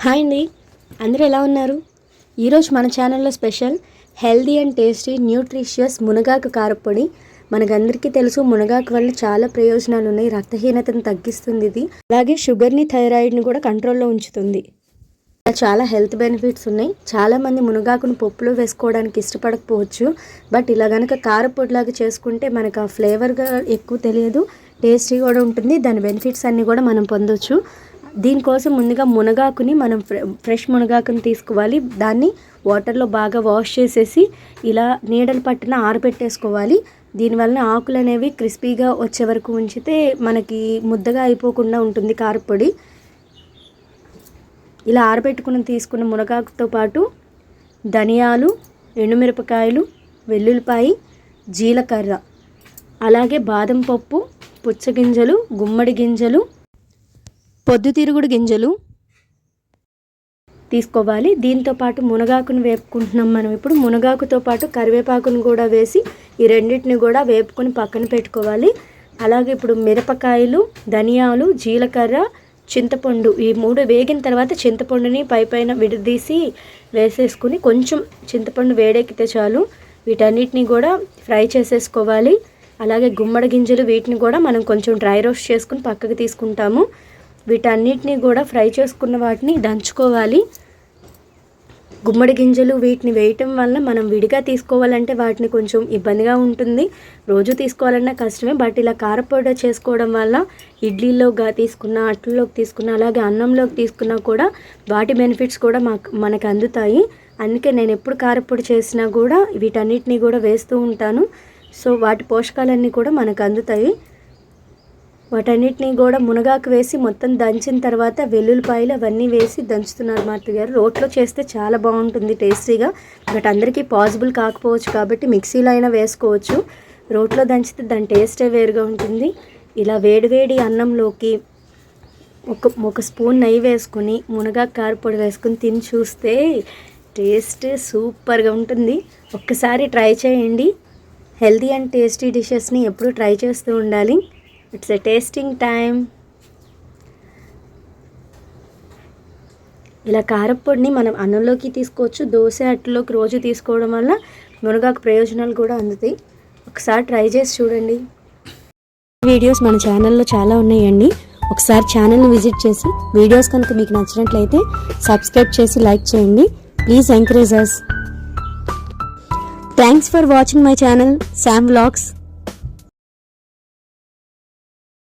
Hi అండి, అందరూ ఎలా ఉన్నారు? ఈరోజు మన ఛానల్లో special healthy and tasty nutritious మునగాకు కారపొడి. మనకందరికీ తెలుసు మునగాకు వల్ల చాలా ప్రయోజనాలు ఉన్నాయి. రక్తహీనతను తగ్గిస్తుంది ఇది, అలాగే షుగర్ని, థైరాయిడ్ని కూడా కంట్రోల్లో ఉంచుతుంది. చాలా హెల్త్ బెనిఫిట్స్ ఉన్నాయి. చాలామంది మునగాకును పప్పులో వేసుకోవడానికి ఇష్టపడకపోవచ్చు, బట్ ఇలా కనుక కారపొడిలాగా చేసుకుంటే మనకు ఆ ఫ్లేవర్గా ఎక్కువ తెలియదు, టేస్టీ కూడా ఉంటుంది. దాని బెనిఫిట్స్ అన్నీ కూడా మనం పొందొచ్చు. దీనికోసం ముందుగా మునగాకుని మనం ఫ్రెష్ మునగాకుని తీసుకోవాలి. దాన్ని వాటర్లో బాగా వాష్ చేసేసి ఇలా నీడలు పట్టిన ఆరబెట్టేసుకోవాలి. దీనివల్ల ఆకులు అనేవి క్రిస్పీగా వచ్చే వరకు ఉంచితే మనకి ముద్దగా అయిపోకుండా ఉంటుంది కారపొడి. ఇలా ఆరబెట్టుకుని తీసుకున్న మునగాకుతో పాటు ధనియాలు, ఎండుమిరపకాయలు, వెల్లుల్లిపాయ, జీలకర్ర, అలాగే బాదం పప్పు, పుచ్చగింజలు, గుమ్మడి గింజలు, పొద్దుతిరుగుడు గింజలు తీసుకోవాలి. దీంతో పాటు మునగాకును వేపుకుంటున్నాం మనం. ఇప్పుడు మునగాకుతో పాటు కరివేపాకును కూడా వేసి ఈ రెండింటిని కూడా వేపుకొని పక్కన పెట్టుకోవాలి. అలాగే ఇప్పుడు మిరపకాయలు, ధనియాలు, జీలకర్ర, చింతపండు, ఈ మూడు వేగిన తర్వాత చింతపండుని పైన విడదీసి వేసేసుకుని కొంచెం చింతపండు వేడెక్కితే చాలు. వీటన్నిటిని కూడా ఫ్రై చేసేసుకోవాలి. అలాగే గుమ్మడి గింజలు, వీటిని కూడా మనం కొంచెం డ్రై రోస్ట్ చేసుకుని పక్కకు తీసుకుంటాము. వీటన్నిటిని కూడా ఫ్రై చేసుకున్న వాటిని దంచుకోవాలి. గుమ్మడి గింజలు వీటిని వేయటం వల్ల మనం విడిగా తీసుకోవాలంటే వాటిని కొంచెం ఇబ్బందిగా ఉంటుంది, రోజు తీసుకోవాలన్నా కష్టమే. బట్ ఇలా కారపొడి చేసుకోవడం వల్ల ఇడ్లీలోగా తీసుకున్న, అట్లలోకి తీసుకున్న, అలాగే అన్నంలోకి తీసుకున్నా కూడా వాటి బెనిఫిట్స్ కూడా మనకు అందుతాయి. అందుకే నేను ఎప్పుడు కారపొడి చేసినా కూడా వీటన్నిటిని కూడా వేస్తూ ఉంటాను. సో వాటి పోషకాలన్నీ కూడా మనకు అందుతాయి. వాటన్నిటిని కూడా మునగాకు వేసి మొత్తం దంచిన తర్వాత వెల్లుల్లిపాయలు అవన్నీ వేసి దంచుతున్నారు మా అత్తగారు. రోట్లో చేస్తే చాలా బాగుంటుంది టేస్టీగా, బట్ అందరికీ పాసిబుల్ కాకపోవచ్చు కాబట్టి మిక్సీలో అయినా వేసుకోవచ్చు. రోట్లో దంచితే దాని టేస్టే వేరుగా ఉంటుంది. ఇలా వేడివేడి అన్నంలోకి ఒక స్పూన్ నెయ్యి వేసుకొని మునగాకు కారపొడి వేసుకొని తిని చూస్తే టేస్ట్ సూపర్గా ఉంటుంది. ఒక్కసారి ట్రై చేయండి. హెల్తీ అండ్ టేస్టీ డిషెస్ని ఎప్పుడూ ట్రై చేస్తూ ఉండాలి. It's a tasting time. ఇలా కారపొడిని మనం అన్నంలోకి తీసుకోవచ్చు, దోశ అట్లలోకి రోజు తీసుకోవడం వల్ల మునగాకు ప్రయోజనాలు కూడా అందుతాయి. ఒకసారి ట్రై చేసి చూడండి. వీడియోస్ మన ఛానల్లో చాలా ఉన్నాయండి. ఒకసారి ఛానల్ని విజిట్ చేసి వీడియోస్ కనుక మీకు నచ్చినట్లయితే సబ్స్క్రైబ్ చేసి లైక్ చేయండి. Please encourage us. Thanks for watching my channel Sam vlogs.